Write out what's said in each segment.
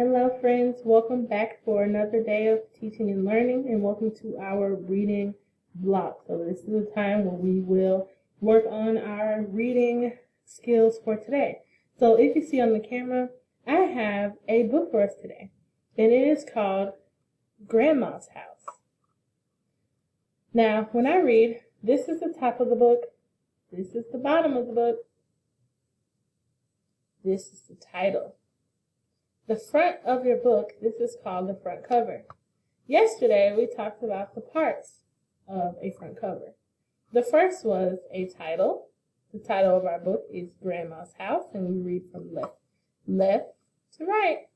Hello, friends. Welcome back for another day of teaching and learning, and welcome to our reading block. So this is a time where we will work on our reading skills for today. So if you see on the camera, I have a book for us today, and it is called Grandma's House. Now, when I read, this is the top of the book, this is the bottom of the book, this is the title. The front of your book, this is called the front cover. Yesterday, we talked about the parts of a front cover. The first was a title. The title of our book is Grandma's House, and we read from left to right,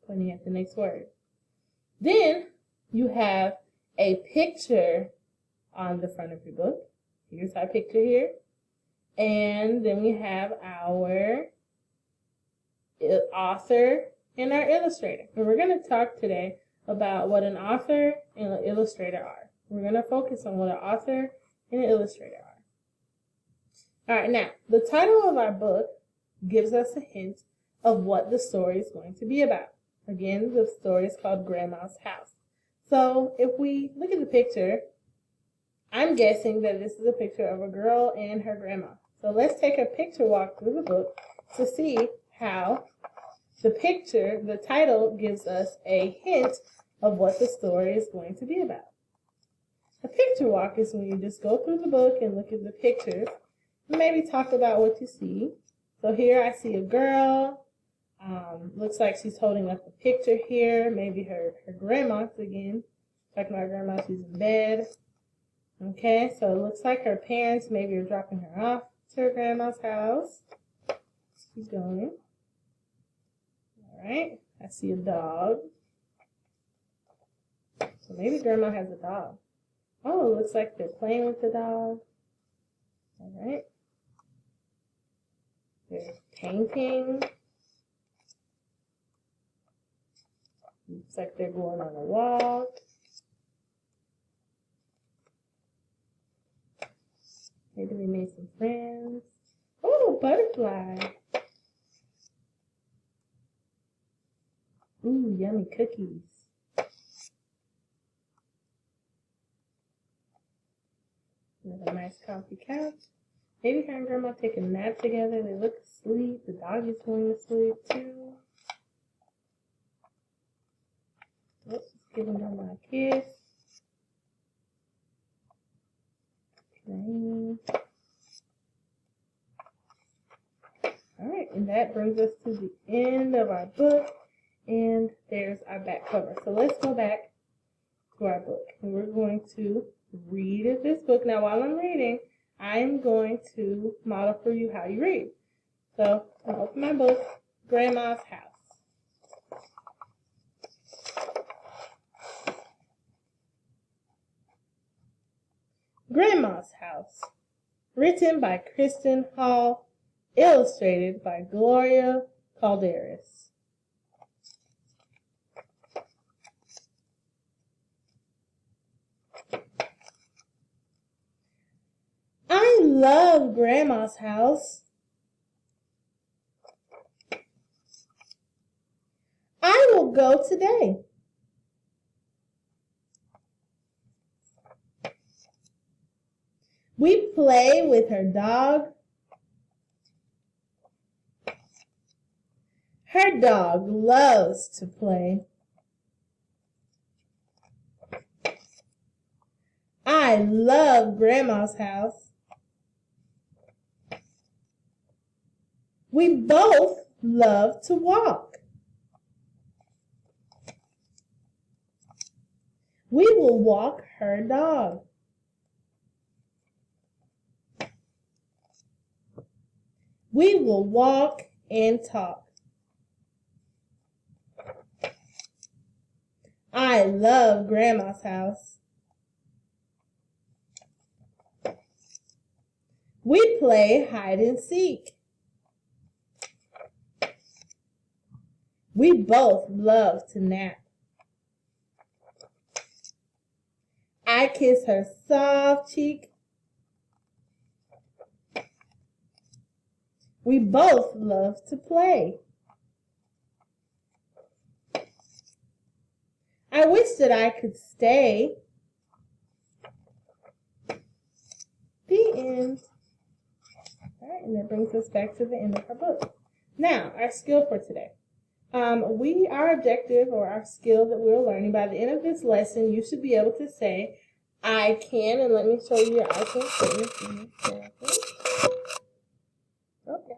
pointing at the next word. Then you have a picture on the front of your book. Here's our picture here. And then we have our author and our illustrator. And we're going to talk today about what an author and an illustrator are. We're going to focus on what an author and an illustrator are. All right, now, the title of our book gives us a hint of what the story is going to be about. Again, the story is called Grandma's House. So if we look at the picture, I'm guessing that this is a picture of a girl and her grandma. So let's take a picture walk through the book to see how the title gives us a hint of what the story is going to be about. A picture walk is when you just go through the book and look at the pictures and maybe talk about what you see. So here I see a girl. Looks like she's holding up a picture here. Maybe her grandma again. Talking about grandma, she's in bed. Okay, so it looks like her parents maybe are dropping her off to her grandma's house. Keep going. Alright, I see a dog. So maybe grandma has a dog. Oh, it looks like they're playing with the dog. Alright. They're painting. Looks like they're going on a walk. Maybe they made some friends. Oh, butterfly. Ooh, yummy cookies. Another nice comfy couch. Maybe her and grandma take a nap together. They look asleep. The dog is going to sleep too. Let's just give them a kiss. Alright, and that brings us to the end of our book. And there's our back cover. So let's go back to our book. And we're going to read this book. Now, while I'm reading, I'm going to model for you how you read. So I'm going to open my book, Grandma's House. Grandma's House. Written by Kristen Hall. Illustrated by Gloria Calderas. I love Grandma's house. I will go today. We play with her dog. Her dog loves to play. I love Grandma's house. We both love to walk. We will walk her dog. We will walk and talk. I love Grandma's house. We play hide and seek. We both love to nap. I kiss her soft cheek. We both love to play. wish that I could stay. The end. All right, and that brings us back to the end of our book. Now, our skill for today. Our objective or our skill that we're learning, by the end of this lesson, you should be able to say, I can, and let me show you your I can statements. Okay,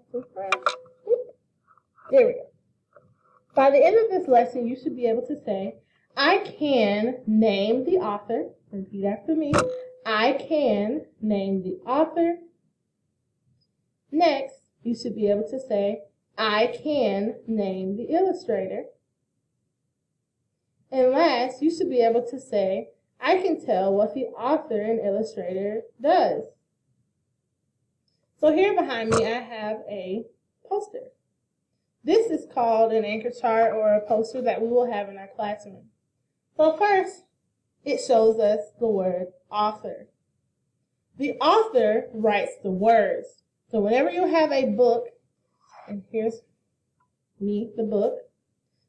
there we go. By the end of this lesson, you should be able to say, I can name the author. Repeat after me. I can name the author. Next, you should be able to say, I can name the illustrator. And last, you should be able to say, I can tell what the author and illustrator does. So here behind me, I have a poster. This is called an anchor chart or a poster that we will have in our classroom. So first, it shows us the word author. The author writes the words. So whenever you have a book, and here's me, the book.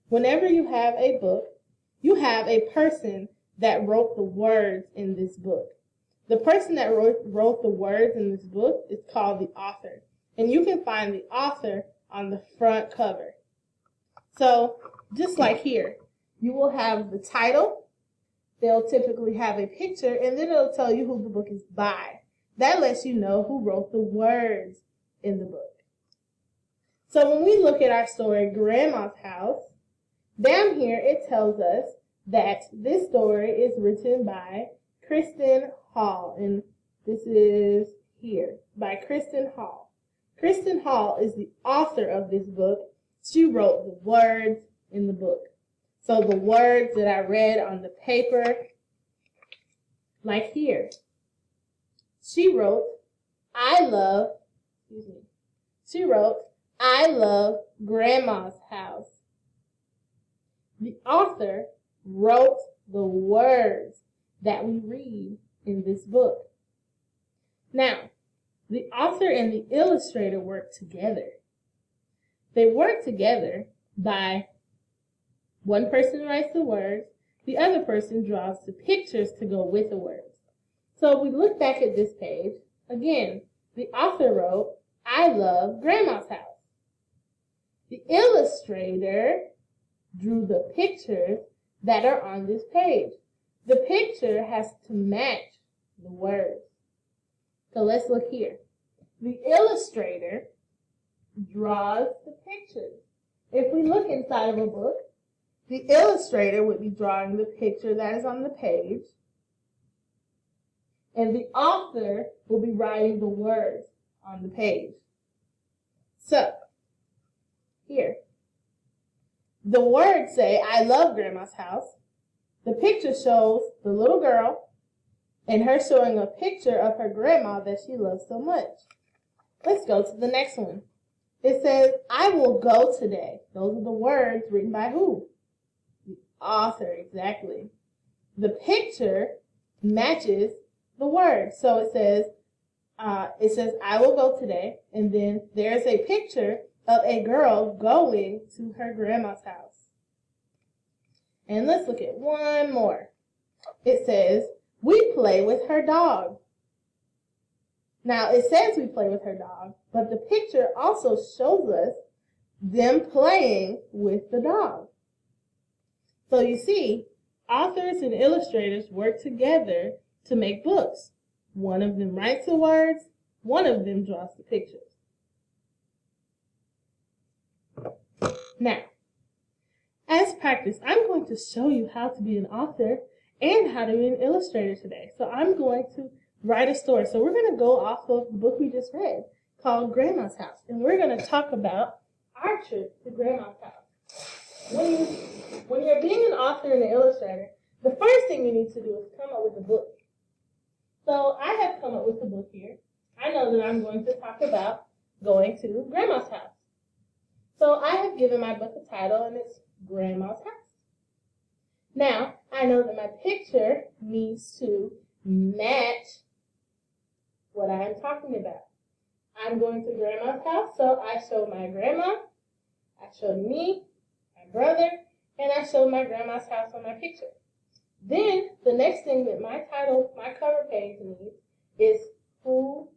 Whenever you have a book, you have a person that wrote the words in this book. The person that wrote the words in this book is called the author. And you can find the author on the front cover. So just like here, you will have the title. They'll typically have a picture, and then it'll tell you who the book is by. That lets you know who wrote the words in the book. So when we look at our story, Grandma's House, down here it tells us that this story is written by Kristen Hall, and this is here, by Kristen Hall. Kristen Hall is the author of this book. She wrote the words in the book. So the words that I read on the paper, like here, she wrote, I love Grandma's house. The author wrote the words that we read in this book. Now, the author and the illustrator work together. They work together by one person writes the words, the other person draws the pictures to go with the words. So if we look back at this page, again, the author wrote, I love Grandma's house. The illustrator drew the pictures that are on this page. The picture has to match the words. So let's look here. The illustrator draws the pictures. If we look inside of a book, the illustrator would be drawing the picture that is on the page, and the author will be writing the words on the page. So, here, the words say, I love Grandma's house. The picture shows the little girl and her showing a picture of her grandma that she loves so much. Let's go to the next one. It says, I will go today. Those are the words written by who? The author, exactly. The picture matches the word. So it says, I will go today. And then there's a picture of a girl going to her grandma's house. And let's look at one more. It says, we play with her dog. Now, it says we play with her dog, but the picture also shows us them playing with the dog. So you see, authors and illustrators work together to make books. One of them writes the words, one of them draws the pictures. Now, as practice, I'm going to show you how to be an author and how to be an illustrator today. So I'm going to write a story. So we're going to go off of the book we just read called Grandma's House. And we're going to talk about our trip to Grandma's house. When you're being an author and an illustrator, the first thing you need to do is come up with a book. So I have come up with a book here. I know that I'm going to talk about going to Grandma's house. So I have given my book a title, and it's Grandma's House. Now, I know that my picture needs to match what I am talking about. I'm going to Grandma's house, so I show my grandma, I show me, my brother, and I show my grandma's house on my picture. Then the next thing that my cover page needs is who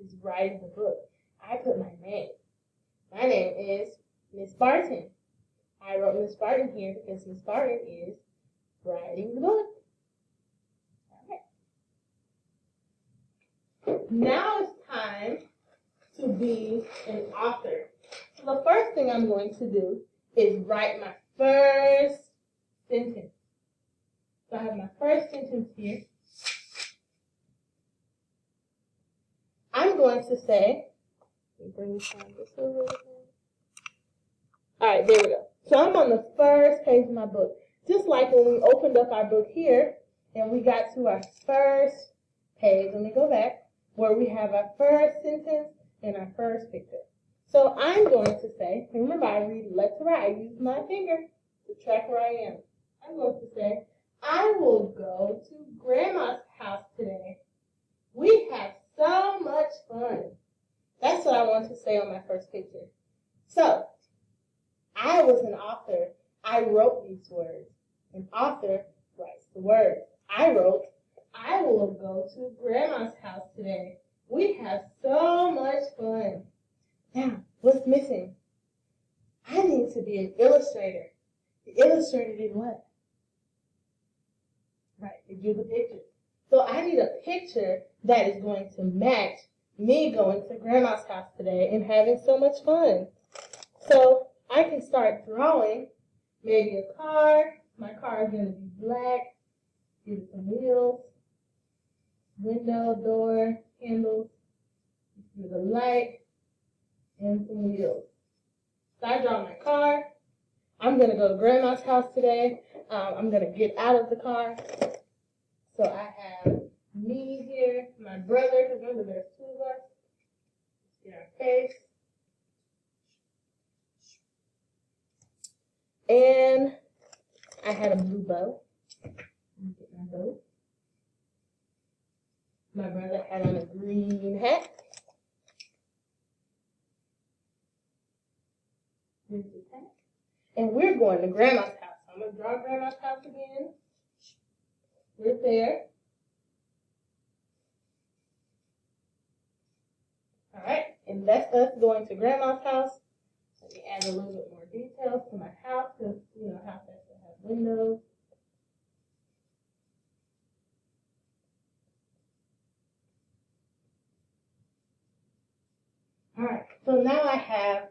is writing the book. I put my name. My name is Miss Barton. I wrote Miss Barton here because Miss Barton is writing the book. All right. Now it's time to be an author. So the first thing I'm going to do is write my first sentence. So I have my first sentence here. I'm going to say, let me bring this a little bit. All right, there we go. So I'm on the first page of my book. Just like when we opened up our book here and we got to our first page. Let me go back, where we have our first sentence and our first picture. So I'm going to say, remember I read left to right. I use my finger to track where I am. I'm going to say, I will go to Grandma's house today. We have so much fun. That's what I want to say on my first picture. So, I was an author. I wrote these words. An author writes the words. I wrote, I will go to Grandma's house today. We have so much fun. Now, what's missing? I need to be an illustrator. The illustrator did what? Right, they drew the picture. So I need a picture that is going to match me going to Grandma's house today and having so much fun. So I can start drawing maybe a car. My car is going to be black. Give it some wheels, window, door, handles, with a light, and some wheels. So I draw my car. I'm going to go to Grandma's house today. I'm going to get out of the car. So I have me here, my brother, because remember there's two of us. Let's get our face. And I had a blue bow. Let me get my bow. My brother had on a green hat. Here's his hat. And we're going to Grandma's house. So I'm going to draw Grandma's house again. We're there. All right, and that's us going to Grandma's house. Let me add a little bit more details to my house because, you know, house has to have windows. All right, so now I have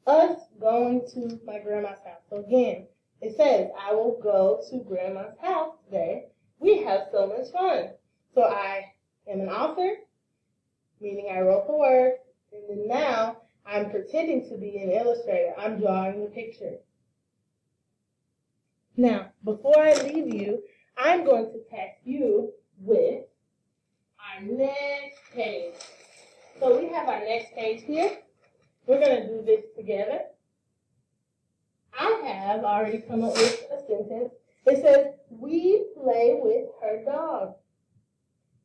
us going to my grandma's house. So again, it says, I will go to Grandma's house today. We have so much fun. So I am an author, meaning I wrote the word, and then now I'm pretending to be an illustrator. I'm drawing the picture. Now, before I leave you, I'm going to task you with our next page. So we have our next page here. We're going to do this together. I have already come up with a sentence. It says, we play with her dog.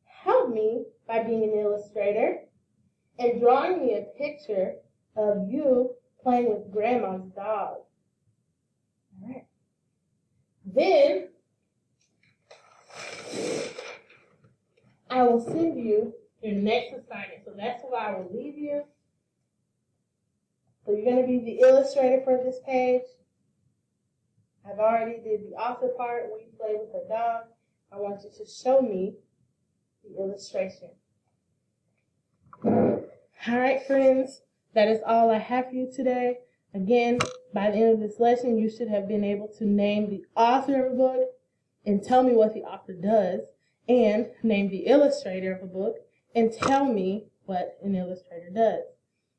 Help me by being an illustrator and drawing me a picture of you playing with Grandma's dog. All right. Then I will send you your next assignment. So that's where I will leave you. So you're going to be the illustrator for this page. I've already did the author part. We play with her dog. I want you to show me the illustration. All right, friends. That is all I have for you today. Again, by the end of this lesson, you should have been able to name the author of a book and tell me what the author does, and name the illustrator of a book and tell me what an illustrator does.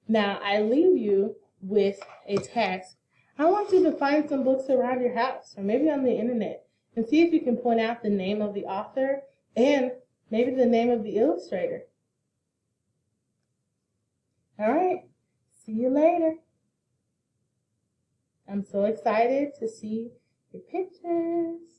Now, I leave you with a task. I want you to find some books around your house or maybe on the internet and see if you can point out the name of the author and maybe the name of the illustrator. All right, see you later. I'm so excited to see your pictures.